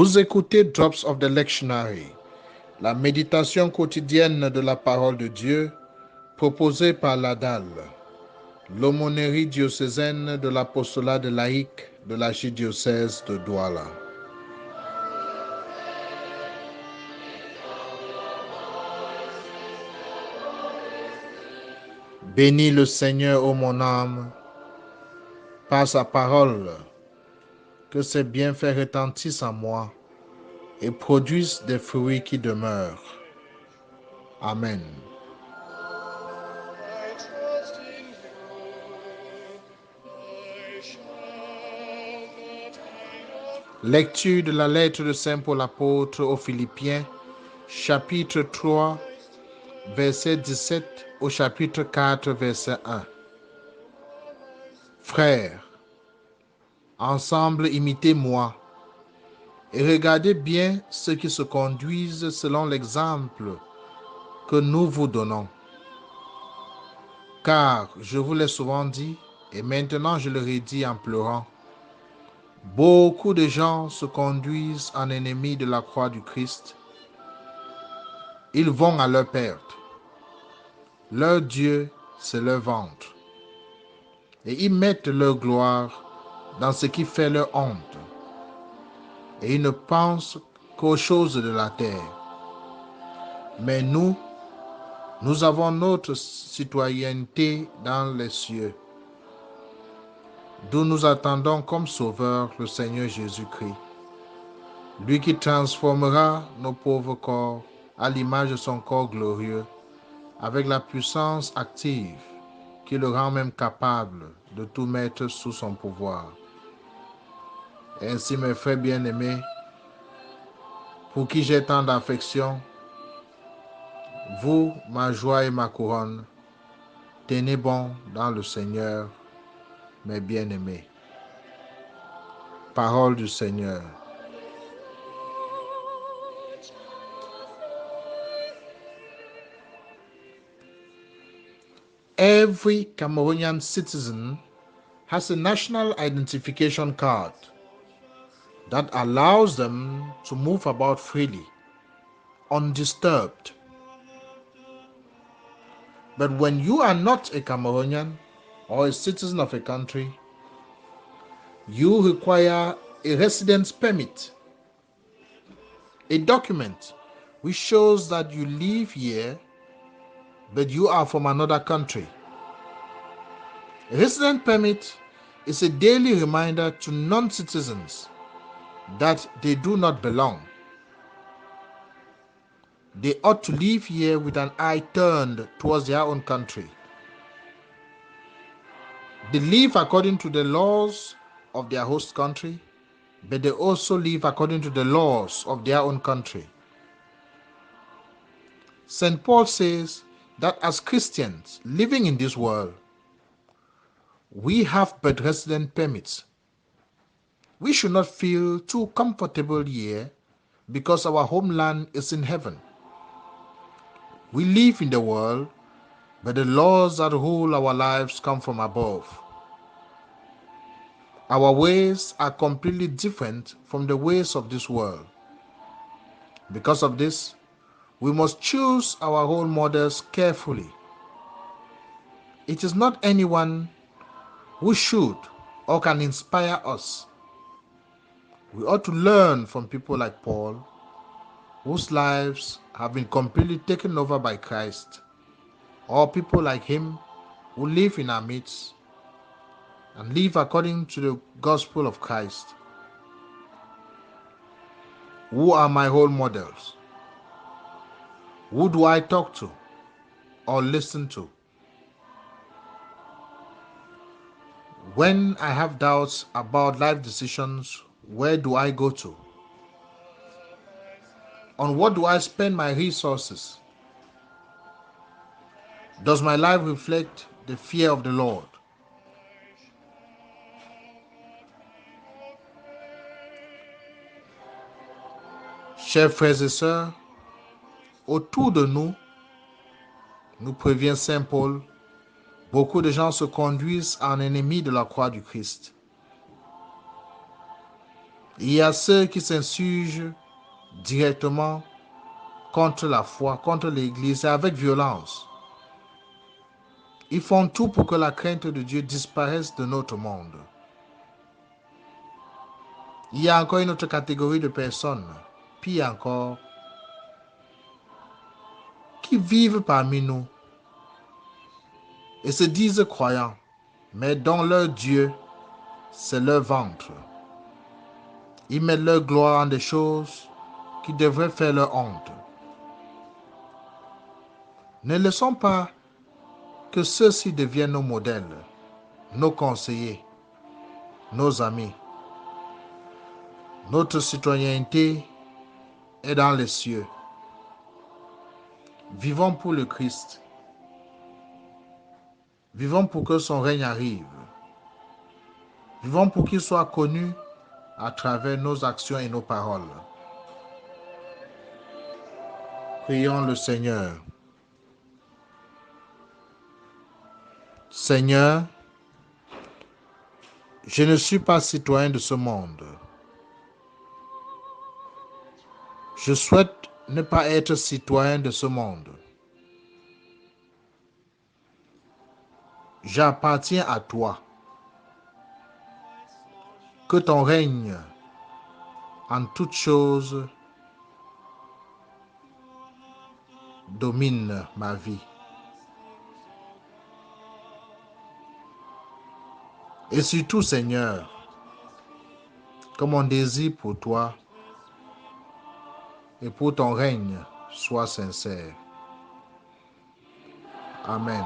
Vous écoutez Drops of the Lectionary, la méditation quotidienne de la parole de Dieu proposée par l'ADAL, l'Aumônerie Diocésaine de l'Apostolat de Laïcs de l'archidiocèse de Douala. Bénis le Seigneur, ô mon âme, par sa parole, que ses bienfaits retentissent en moi et produisent des fruits qui demeurent. Amen. Lecture de la lettre de Saint Paul apôtre aux Philippiens, chapitre 3, verset 17 au chapitre 4, verset 1. Frères, ensemble imitez-moi et regardez bien ceux qui se conduisent selon l'exemple que nous vous donnons. Car je vous l'ai souvent dit, et maintenant je le redis en pleurant, beaucoup de gens se conduisent en ennemis de la croix du Christ. Ils vont à leur perte. Leur Dieu, c'est leur ventre. Et ils mettent leur gloire dans ce qui fait leur honte. Et ils ne pensent qu'aux choses de la terre. Mais nous avons notre citoyenneté dans les cieux, d'où nous attendons comme sauveur le Seigneur Jésus-Christ, lui qui transformera nos pauvres corps à l'image de son corps glorieux, avec la puissance active qui le rend même capable de tout mettre sous son pouvoir. Ainsi, mes frères bien-aimés, pour qui j'ai tant d'affection, vous, ma joie et ma couronne, tenez bon dans le Seigneur, mes bien-aimés. Parole du Seigneur. Every Cameroonian citizen has a national identification card that allows them to move about freely, undisturbed. But when you are not a Cameroonian or a citizen of a country, you require a residence permit, a document which shows that you live here, but you are from another country. A residence permit is a daily reminder to non-citizens that they do not belong. They ought to live here with an eye turned towards their own country. They live according to the laws of their host country, but they also live according to the laws of their own country. St. Paul says that as Christians living in this world, we have but residence permits. We should not feel too comfortable here because our homeland is in heaven. We live in the world, but the laws that rule our lives come from above. Our ways are completely different from the ways of this world. Because of this, we must choose our role models carefully. It is not anyone who should or can inspire us. We ought to learn from people like Paul, whose lives have been completely taken over by Christ, or people like him who live in our midst and live according to the gospel of Christ. Who are my role models? Who do I talk to or listen to? When I have doubts about life decisions, where do I go to? On what do I spend my resources? Does my life reflect the fear of the Lord? Chers frères et sœurs, autour de nous, nous prévient Saint Paul, beaucoup de gens se conduisent en ennemis de la croix du Christ. Il y a ceux qui s'insurgent directement contre la foi, contre l'Église et avec violence. Ils font tout pour que la crainte de Dieu disparaisse de notre monde. Il y a encore une autre catégorie de personnes, pire encore, qui vivent parmi nous et se disent croyants, mais dont leur Dieu, c'est leur ventre. Ils mettent leur gloire en des choses qui devraient faire leur honte. Ne laissons pas que ceux-ci deviennent nos modèles, nos conseillers, nos amis. Notre citoyenneté est dans les cieux. Vivons pour le Christ. Vivons pour que son règne arrive. Vivons pour qu'il soit connu à travers nos actions et nos paroles. Prions le Seigneur. Seigneur, je ne suis pas citoyen de ce monde. Je souhaite ne pas être citoyen de ce monde. J'appartiens à toi. Que ton règne en toutes choses domine ma vie. Et surtout, Seigneur, que mon désir pour toi et pour ton règne soit sincère. Amen.